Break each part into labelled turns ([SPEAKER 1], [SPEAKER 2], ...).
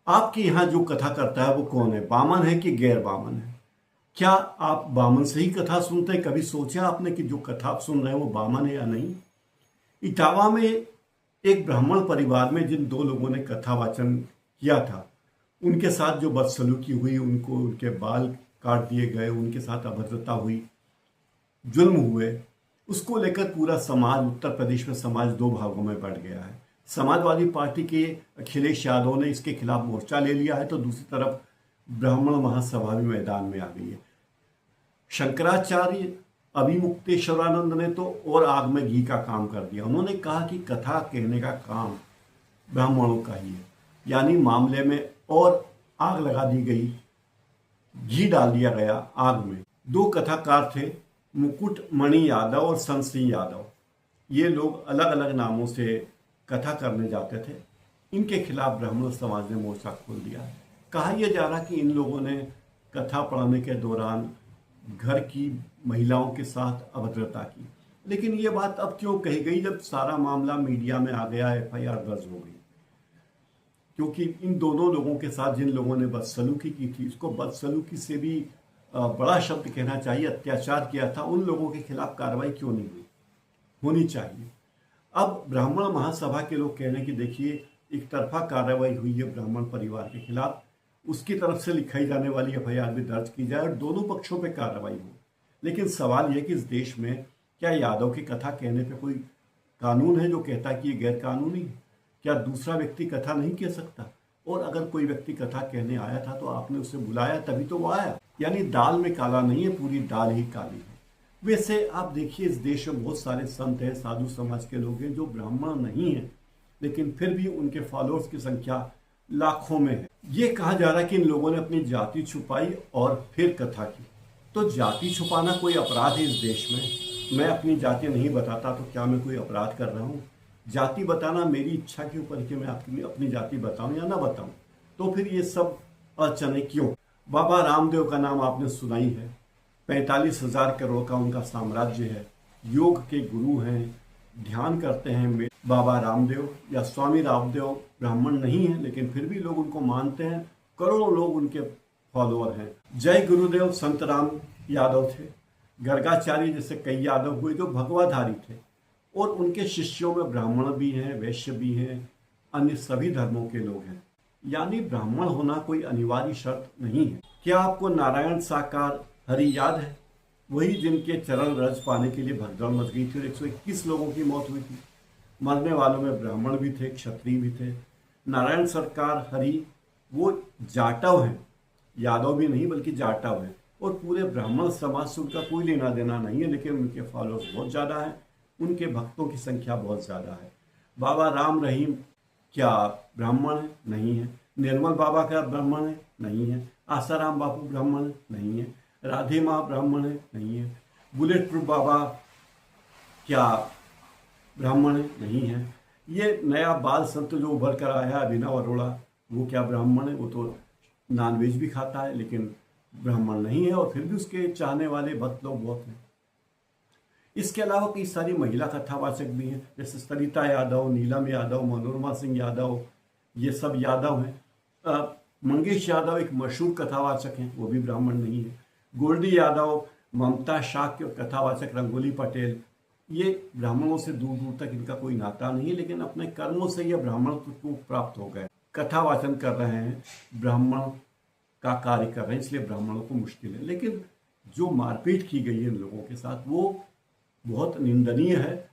[SPEAKER 1] आपके यहाँ जो कथा करता है वो कौन है, बामन है कि गैर बामन है? क्या आप बामन से ही कथा सुनते हैं? कभी सोचा आपने कि जो कथा आप सुन रहे हैं वो बामन है या नहीं? इटावा में एक ब्राह्मण परिवार में जिन दो लोगों ने कथा वाचन किया था, उनके साथ जो बदसलूकी हुई, उनको उनके बाल काट दिए गए, उनके साथ अभद्रता हुई, जुल्म हुए, उसको लेकर पूरा समाज, उत्तर प्रदेश में समाज दो भागों में बढ़ गया है। समाजवादी पार्टी के अखिलेश यादव ने इसके खिलाफ मोर्चा ले लिया है, तो दूसरी तरफ ब्राह्मण महासभा भी मैदान में आ गई है। शंकराचार्य अभिमुक्तेश्वरानंद ने तो और आग में घी का काम कर दिया। उन्होंने कहा कि कथा कहने का काम ब्राह्मणों का ही है, यानी मामले में और आग लगा दी गई, घी डाल दिया गया आग में। दो कथाकार थे, मुकुट मणि यादव और संत सिंह यादव। ये लोग अलग अलग नामों से कथा करने जाते थे। इनके खिलाफ ब्राह्मण समाज ने मोर्चा खोल दिया। कहा यह जा रहा कि इन लोगों ने कथा पढ़ाने के दौरान घर की महिलाओं के साथ अभद्रता की। लेकिन ये बात अब क्यों कही गई जब सारा मामला मीडिया में आ गया, FIR दर्ज हो गई? क्योंकि इन दोनों लोगों के साथ जिन लोगों ने बदसलूकी की थी, उसको बदसलूकी से भी बड़ा शब्द कहना चाहिए, अत्याचार किया था, उन लोगों के खिलाफ कार्रवाई क्यों नहीं हुई? होनी चाहिए। अब ब्राह्मण महासभा के लोग कह रहे हैं कि देखिए, एक तरफा कार्रवाई हुई है ब्राह्मण परिवार के खिलाफ, उसकी तरफ से लिखाई जाने वाली FIR भी दर्ज की जाए और दोनों पक्षों पे कार्रवाई हो। लेकिन सवाल यह कि इस देश में क्या यादव की कथा कहने पे कोई कानून है जो कहता है कि ये गैर कानूनी है? क्या दूसरा व्यक्ति कथा नहीं कह सकता? और अगर कोई व्यक्ति कथा कहने आया था तो आपने उसे बुलाया, तभी तो वो आया। यानी दाल में काला नहीं है, पूरी दाल ही काली है। वैसे आप देखिए, इस देश में बहुत सारे संत हैं, साधु समाज के लोग हैं जो ब्राह्मण नहीं हैं, लेकिन फिर भी उनके फॉलोअर्स की संख्या लाखों में है। ये कहा जा रहा है कि इन लोगों ने अपनी जाति छुपाई और फिर कथा की। तो जाति छुपाना कोई अपराध है इस देश में? मैं अपनी जाति नहीं बताता तो क्या मैं कोई अपराध कर रहा हूँ? जाति बताना मेरी इच्छा के ऊपर कि मैं अपनी जाति बताऊं या ना बताऊं। तो फिर ये सब अड़चने क्यों? बाबा रामदेव का नाम आपने सुनाई है। 45,000 करोड़ का उनका साम्राज्य है, योग के गुरु हैं, ध्यान करते हैं बाबा रामदेव या स्वामी रामदेव। ब्राह्मण नहीं है लेकिन फिर भी लोग उनको मानते हैं, करोड़ों लोग उनके फॉलोअर हैं। जय गुरुदेव संत राम यादव थे। गर्गाचार्य जैसे कई यादव हुए जो भगवाधारी थे, और उनके शिष्यों में ब्राह्मण भी हैं, वैश्य भी हैं, अन्य सभी धर्मों के लोग हैं। यानी ब्राह्मण होना कोई अनिवार्य शर्त नहीं है। क्या आपको नारायण साकार हरि याद है? वही जिनके चरण रज पाने के लिए भगदड़ मच गई थी और 121 लोगों की मौत हुई थी। मरने वालों में ब्राह्मण भी थे, क्षत्रिय भी थे। नारायण सरकार हरि वो जाटव हैं, यादव भी नहीं बल्कि जाटव हैं, और पूरे ब्राह्मण समाज से उनका कोई लेना देना नहीं है, लेकिन उनके फॉलोअर्स बहुत ज़्यादा हैं, उनके भक्तों की संख्या बहुत ज़्यादा है। बाबा राम रहीम क्या ब्राह्मण है? नहीं है। निर्मल बाबा क्या ब्राह्मण है? नहीं है। आसाराम बापू ब्राह्मण है? नहीं है। राधे माँ ब्राह्मण है? नहीं है। बुलेट प्रूफ बाबा क्या ब्राह्मण है? नहीं है। ये नया बाल संत जो उभर कर आया अभिनव अरोड़ा, वो क्या ब्राह्मण है? वो तो नॉनवेज भी खाता है लेकिन ब्राह्मण नहीं है, और फिर भी उसके चाहने वाले भक्त लोग बहुत हैं। इसके अलावा कई सारी महिला कथावाचक भी हैं, जैसे सरिता यादव, नीलम यादव, मनोरमा सिंह यादव, ये सब यादव हैं। मंगेश यादव एक मशहूर कथावाचक हैं, वो भी ब्राह्मण नहीं है। गोल्डी यादव, ममता शाक्य, कथावाचक रंगोली पटेल, ये ब्राह्मणों से दूर दूर तक इनका कोई नाता नहीं है, लेकिन अपने कर्मों से ये ब्राह्मण को प्राप्त हो गए। कथावाचन कर रहे हैं, ब्राह्मण का कार्य कर रहे हैं, इसलिए ब्राह्मणों को मुश्किल है। लेकिन जो मारपीट की गई है इन लोगों के साथ वो बहुत निंदनीय है।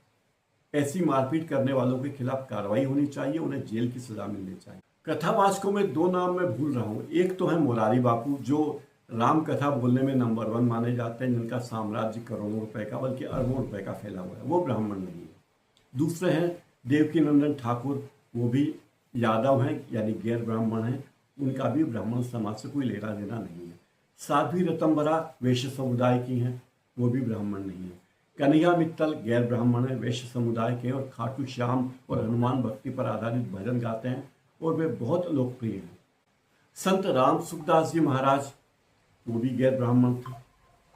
[SPEAKER 1] ऐसी मारपीट करने वालों के खिलाफ कार्रवाई होनी चाहिए, उन्हें जेल की सजा मिलनी चाहिए। कथावाचकों में दो नाम मैं भूल रहा हूँ। एक तो है मुरारी बापू, जो राम कथा बोलने में नंबर 1 माने जाते हैं, जिनका साम्राज्य करोड़ों रुपए का बल्कि अरबों रुपए का फैला हुआ है, वो ब्राह्मण नहीं है। दूसरे हैं देवकी नंदन ठाकुर, वो भी यादव हैं यानी गैर ब्राह्मण हैं, उनका भी ब्राह्मण समाज से कोई लेना देना नहीं है। साध्वी रतम्बरा वैश्य समुदाय की हैं, वो भी ब्राह्मण नहीं है। कन्हैया मित्तल गैर ब्राह्मण है, वैश्य समुदाय के, और खाटू श्याम और हनुमान भक्ति पर आधारित भजन गाते हैं और वे बहुत लोकप्रिय हैं। संत राम सुखदास जी महाराज, वो भी गैर ब्राह्मण थे,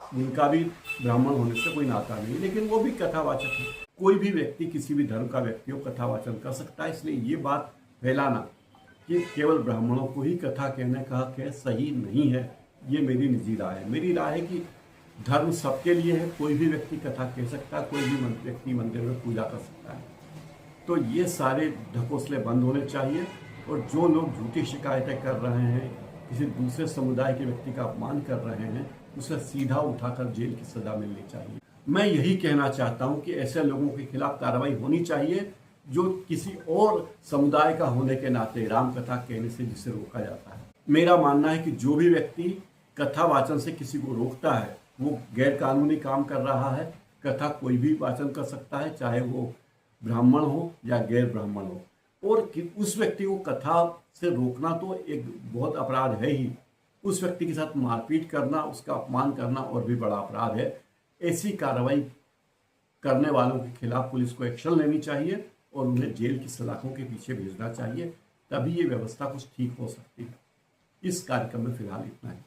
[SPEAKER 1] उनका भी ब्राह्मण होने से कोई नाता नहीं, लेकिन वो भी कथावाचक है। कोई भी व्यक्ति, किसी भी धर्म का व्यक्ति हो, कथावाचन कर सकता है। इसलिए ये बात फैलाना कि केवल ब्राह्मणों को ही कथा कहने का हक है, सही नहीं है। ये मेरी निजी राय है। मेरी राय है कि धर्म सबके लिए है, कोई भी व्यक्ति कथा कह सकता है, कोई भी व्यक्ति मंदिर में पूजा कर सकता है। तो ये सारे ढकोसले बंद होने चाहिए, और जो लोग झूठी शिकायतें कर रहे हैं, किसी दूसरे समुदाय के व्यक्ति का अपमान कर रहे हैं, उसे सीधा उठाकर जेल की सजा मिलनी चाहिए। मैं यही कहना चाहता हूं कि ऐसे लोगों के खिलाफ कार्रवाई होनी चाहिए जो किसी और समुदाय का होने के नाते राम कथा कहने से जिसे रोका जाता है। मेरा मानना है कि जो भी व्यक्ति कथा वाचन से किसी को रोकता है वो गैर कानूनी काम कर रहा है। कथा कोई भी वाचन कर सकता है, चाहे वो ब्राह्मण हो या गैर ब्राह्मण हो, और उस व्यक्ति को कथा से रोकना तो एक बहुत अपराध है ही। उस व्यक्ति के साथ मारपीट करना, उसका अपमान करना और भी बड़ा अपराध है। ऐसी कार्रवाई करने वालों के खिलाफ पुलिस को एक्शन लेनी चाहिए और उन्हें जेल की सलाखों के पीछे भेजना चाहिए, तभी ये व्यवस्था कुछ ठीक हो सकती है। इस कार्यक्रम में फिलहाल इतना ही।